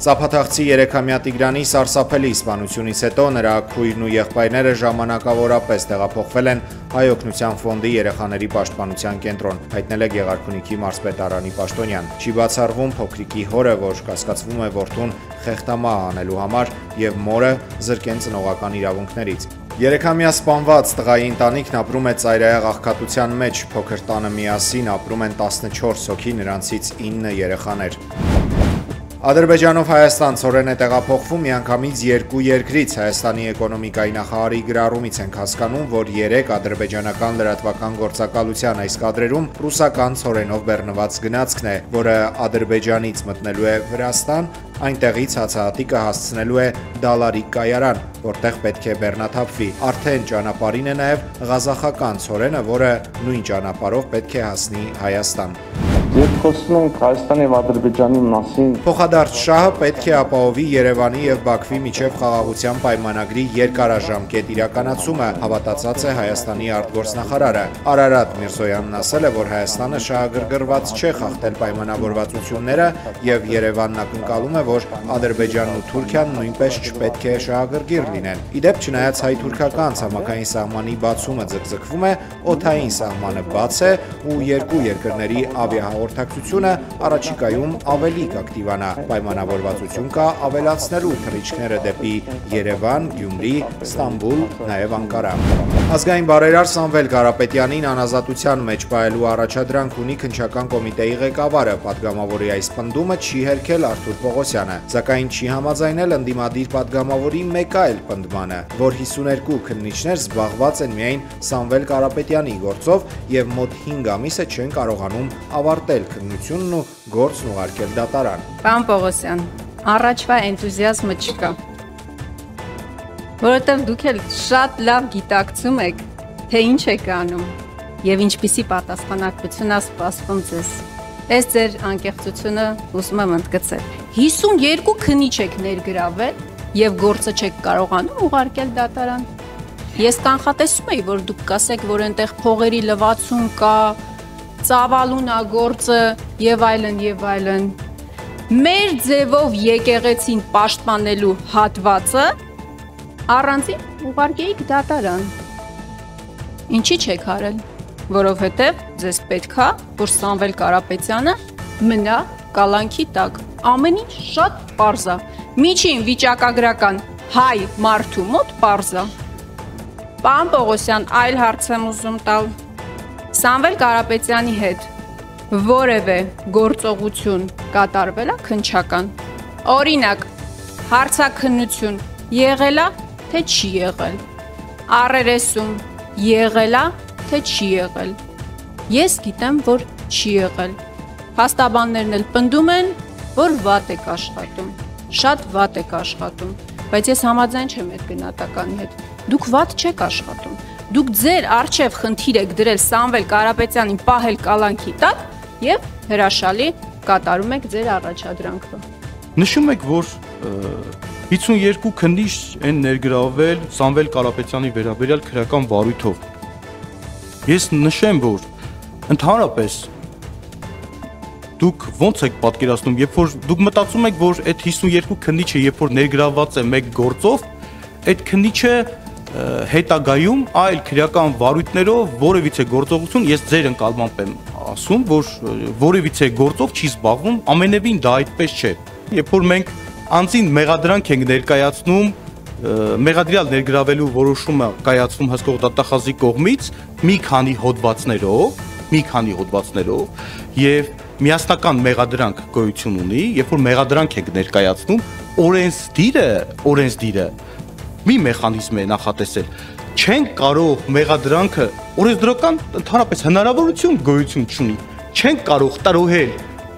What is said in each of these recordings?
Ծափաթաղցի 3-ամյա Տիգրանի սարսափելի սպանությունից հետո նրա քույրն ու եղբայրները ժամանակավորապես տեղափոխվել են Հայ օգնության ֆոնդի երեխաների պաշտպանության կենտրոն, հայտնել է Գեղարքունիքի մարզպետարանի պաշտոնյան։ Չի բացառվում փոքրիկի հորը, որ կասկածվում է որդուն խեղդամահ անելու համար, եւ մորը զրկեն ծնողական իրավունքներից։ 3-ամյա սպանված տղայի ընտանիքն ապրում է ծայրահեղ աղքատության մեջ, փոքր տանը միասին ապրում են 14 հոգի, նրանցից 9 երեխաներ։ Ադրբեջանով Հայաստան ցորեն է տեղափոխվում միանգամից երկու երկրից։ Հայաստանի էկոնոմիկայի նախարարի գրառումից ենք հասկանում, որ 3 ադրբեջանական լրատվական գործակալության այս կադրերում ռուսական ցորենով բեռնված գնացքն է, որը Ադրբեջանից մտնելու է Վրաստան, այնտեղից հացահատիկը հասցնելու է Դալարի կայարան, որտեղ պետք է բեռնաթափվի։ Արդեն ճանապարհին է նաև ղազախական ցորենը, որը նույն ճանապարհով պետք է հասնի Հայաստան։ Երբ խոսում ենք Հայաստանի եւ Ադրբեջանի մասին, փոխադարձ շահը պետք է ապահովի Երևանի եւ Բաքվի միջև խաղաղության պայմանագրի երկարաժամկետ իրականացումը, հավատացած է Հայաստանի արտգործնախարարը։ Արարատ Միրզոյանն ասել է, որ Հայաստանը շահագրգռված չէ խախտել պայմանավորվածությունները եւ Երևանն ակնկալում է, որ Ադրբեջանն ու Թուրքիան նույնպես չպետք է շահագրգիռ լինեն։ Իդեպ, չնայած հայ-թուրքական ցամաքային սահմանի բացումը ձգձգվում է, օդային սահմանը բաց է ու երկու երկրների ավիահաղորդակցությունը առաջիկայում ավելի կակտիվանա։ Պայմանավորվածություն կա ավելացնելու թռիչքները դեպի Երևան, Գյումրի, Ստամբուլ, նաև Անկարա։ Ազգային բարերար Սամվել Կարապետյանին անազատության մեջ պահելու առաջադրանք ունի քննչական կոմիտեի ղեկավարը, պատգամավորի այս պնդումը չի հերքել Արթուր Պողոսյանը, սակայն չի համաձայնել ընդդիմադիր պատգամավորի մեկ այլ պնդմանը, որ 52 քննիչներ զբաղված են միայն Սամվել Կարապետյանի գործով եւ մոտ 5 ամիս է չեն կարողանում ավարտել քննությունն ու գործն ուղարկել դատարան։ Պարոն Պողոսյան, առաջվա էնտուզիազմը չկա, որովհետև դուք էլ շատ լավ գիտակցում եք, թե ինչ եք անում եւ ինչպիսի պատասխանատվություն է սպասվում ձեզ։ Այս ձեր անկեղծությունը ուզում եմ ընդգծել։ 52 քննիչ եք ներգրավել եւ գործը չեք կարողանում ուղարկել դատարան։ Ես կանխատեսում էի, որ դուք կասեք, որ այնտեղ փողերի լվացում կա, ծավալուն է գործը եւ այլն եւ այլն։ Մեր ձևով եկեղեցին պաշտպանելու հատվածը առանձին ուղարկեիք դատարան։ Ինչի չեք արել, որովհետեւ ձեզ պետք է, որ Սամվել Կարապետյանը մնա կալանքի տակ։ Ամեն ինչ շատ պարզ է։ Միջին վիճակագրական հայ մարդու մոտ պարզ է։ Պարոն Պողոսյան, այլ հարց եմ ուզում տալ։ Սամվել Կարապետյանի հետ որևէ գործողություն կատարվել է քննչական։ Օրինակ, հարցաքննություն եղել է, թե չի եղել։ Առերեսում եղել է, թե չի եղել։ Ես գիտեմ, որ չի եղել։ Փաստաբաններն էլ պնդում են, որ վատ եք աշխատում։ Շատ վատ եք աշխատում, բայց ես համաձայն չեմ այդ գնահատականի հետ։ Դուք վատ չեք աշխատում։ Դուք ձեր առջև խնդիր եք դրել Սամվել Կարապետյանին պահել կալանքի տակ եւ հրաշալի կատարում եք ձեր առաջադրանքը։ Նշում եք, որ 52 քննիչ են ներգրավել Սամվել Կարապետյանի վերաբերյալ քրեական վարույթով։ Ես նշեմ, որ ընդհանրապես դուք ոնց եք պատկերացնում, երբ որ դուք մտածում եք, որ այդ 52 քննիչը երբ որ ներգրաված է մեկ գործով, այդ քննիչը հետագայում այլ քրեական վարույթներով որևիցե գործողություն, ես ձեր ընկալմամբ եմ ասում, որ որևիցե գործով չի զբաղվում, ամենևին դա այդպես չէ։ Երբ որ մենք անձին մեղադրանք ենք ներկայացնում, մեղադրյալ ներգրավելու որոշումը կայացվում հսկող դատախազի կողմից մի քանի հոդվածներով եւ միասնական մեղադրանք գոյություն ունի, երբ որ մեղադրանք ենք ներկայացնում, օրենսդիրը մի մեխանիզմ է նախատեսել։ Չենք կարող մեղադրանքը օրենսդրական ընդհանրապես հնարավորություն գոյություն չունի։ Չենք կարող տրոհել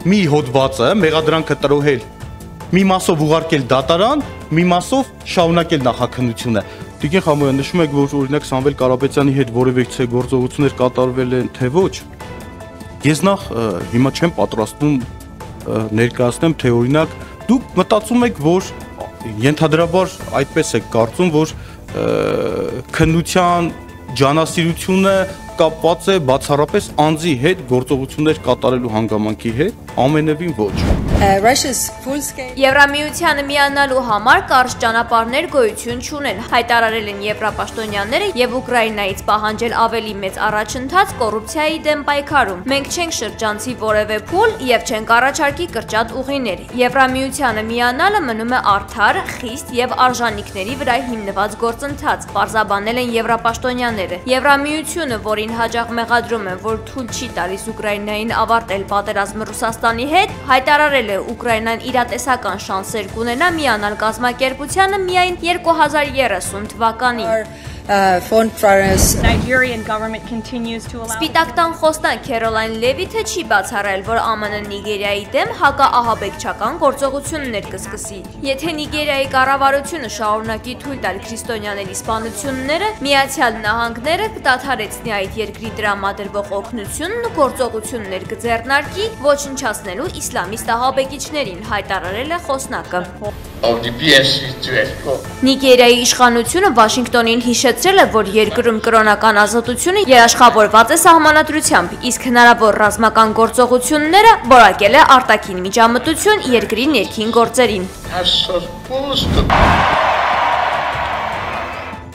մի հոդվածը, մեղադրանքը տրոհել մի մասով ուղարկել դատարան, մի մասով շարունակել նախաքննությունը։ Տիկին Խամոյան, նշում եք, որ օրինակ Սամվել Կարապետյանի հետ որևէ գործողություններ կատարվել են, թե ոչ։ Ես նախ հիմա չեմ պատրաստվում ներկայացնեմ, թե օրինակ դուք մտածում եք, որ ենթադրաբար այդպես եք կարծում, որ քննության ջանասիրությունը կապված է բացառապես անձի հետ գործողություններ կատարելու հանգամանքի հետ, ամենևին ոչ։ Եվրամիությանը միանալու համար կարճ ճանապարհներ գոյություն չունեն, հայտարարել են եվրապաշտոնյաները եւ Ուկրաինայից պահանջել ավելի մեծ առաջընթաց կոռուպցիայի դեմ պայքարում։ Մենք չենք շրջանցի որևէ փուլ եւ չենք առաջարկի կրճատ ուղիներ։ Եվրամիությանը միանալը մնում է արդար, խիստ եւ արժանինքների վրա հիմնված գործընթաց, պարզաբանել են եվրապաշտոնյաները։ Եվրամիությունը, որին հաջող մեղադրում են, որ թույլ չի տալիս Ուկրաինային ավարտել պատերազմը Ռուսաստանի հետ, հայտարարել է Ուկրաինան իրատեսական շանսեր կունենա միանալ կազմակերպությանը միայն 2030 թվականին։ Սպիտակ տան խոսնակ Քերոլայն Լևիթը չի բացառել, որ ԱՄՆ-ն Նիգերիայի դեմ հակաահաբեկչական գործողություններ կսկսի։ Եթե Նիգերիայի կառավարությունը շարունակի թույլ տալ քրիստոնյաների սպանությունները, Միացյալ Նահանգները կդադարեցնի այդ երկրի տրամադրվող օգնությունն ու գործողություններ կձեռնարկի ոչնչացնելու իսլամիստ ահաբեկիչներին, հայտարարել է խոսնակը։ Նիգերիայի իշխանությունը Վաշինգտոնին հիշեցրել է, որ երկրում կրոնական ազատությունը երաշխավորված է սահմանադրությամբ, իսկ հնարավոր ռազմական գործողությունները որակել է արտաքին միջամտություն երկրի ներքին գործերին։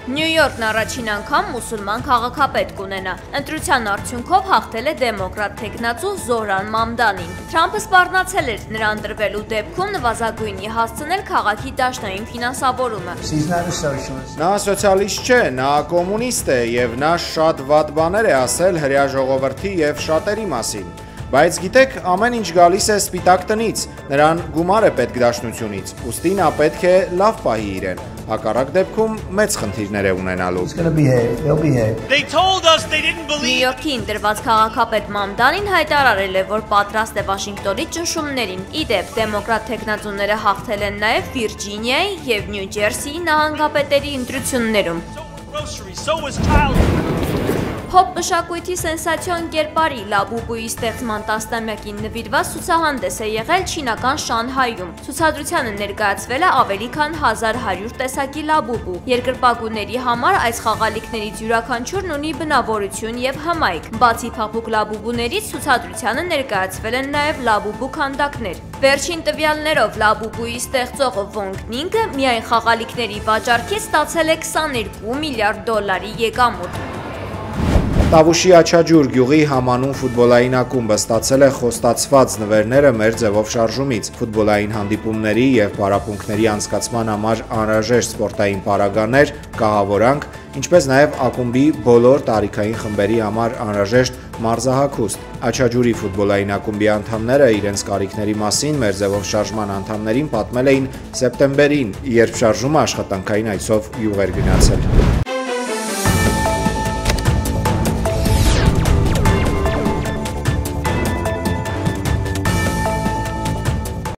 Նյու Յորքն առաջին անգամ մուսուլման քաղաքապետ կունենա։ Ընտրության արդյունքով հաղթել է դեմոկրատ թեկնածու Զոհրան Մամդանին։ Թրամփը սպառնացել էր նրան տրվելու դեպքում նվազագույնի հասցնել քաղաքի դաշնային ֆինանսավորումը։ Նա սոցիալիստ չէ, նա կոմունիստ է եւ նա շատ վատ բաներ է ասել հրեա ժողովրդի եւ շատերի մասին։ Բայց գիտեք, ամեն ինչ գալիս է սպիտակ տնից, նրան գումար է պետք դաշնությունից, ուստի նա պետք է լավ պահի իրեն, հակառակ դեպքում մեծ խնդիրներ է ունենալու։ Նյու Յորքի ընտրված քաղաքապետ Մամդանին հայտարարել է, որ պատրաստ է Վաշինգտոնի ճնշումներին։ Ի դեպ, դեմոկրատ թեկնածուները հաղթել են նաև Վիրջինիայի եւ Նյու Ջերսիի նահանգապետերի ընտրություններում։ Փոփ մշակույթի սենսացիոն կերպարի Լաբուբուի ստեղծման 10-ամյակին նվիրված ցուցահանդես է եղել չինական Շանհայում։ Ցուցադրությանը ներկայացվել է ավելի քան 1100 տեսակի լաբուբու։ Երկրպագուների համար այս խաղալիքներից յուրաքանչյուրն ունի բնավորություն եւ հմայք։ Բացի փափուկ լաբուբուներից ցուցադրությանը ներկայացվել են նաեւ լաբուբու քանդակներ։ Վերջին տվյալներով Լաբուբուի ստեղծող Վոնգ Նինգը միայն խաղալիքների վաճառքից ստացել է $22 միլիարդ եկամուտ։ Տավուշի Աչաջուր գյուղի համանուն ֆուտբոլային ակումբը ստացել է խոստացված նվերները մեր ձևով շարժումից։ Ֆուտբոլային հանդիպումների եւ պարապմունքների անցկացման համար անհրաժեշտ սպորտային պարագաներ, կահավորանք, ինչպես նաեւ ակումբի բոլոր տարիքային խմբերի համար անհրաժեշտ մարզահագուստ։ Աչաջուրի ֆուտբոլային ակումբի անդամները իրենց կարիքների մասին մեր ձևով շարժման անդամներին պատմել էին սեպտեմբերին, երբ շարժումը աշխատանքային այցով յուղ էր գնացել։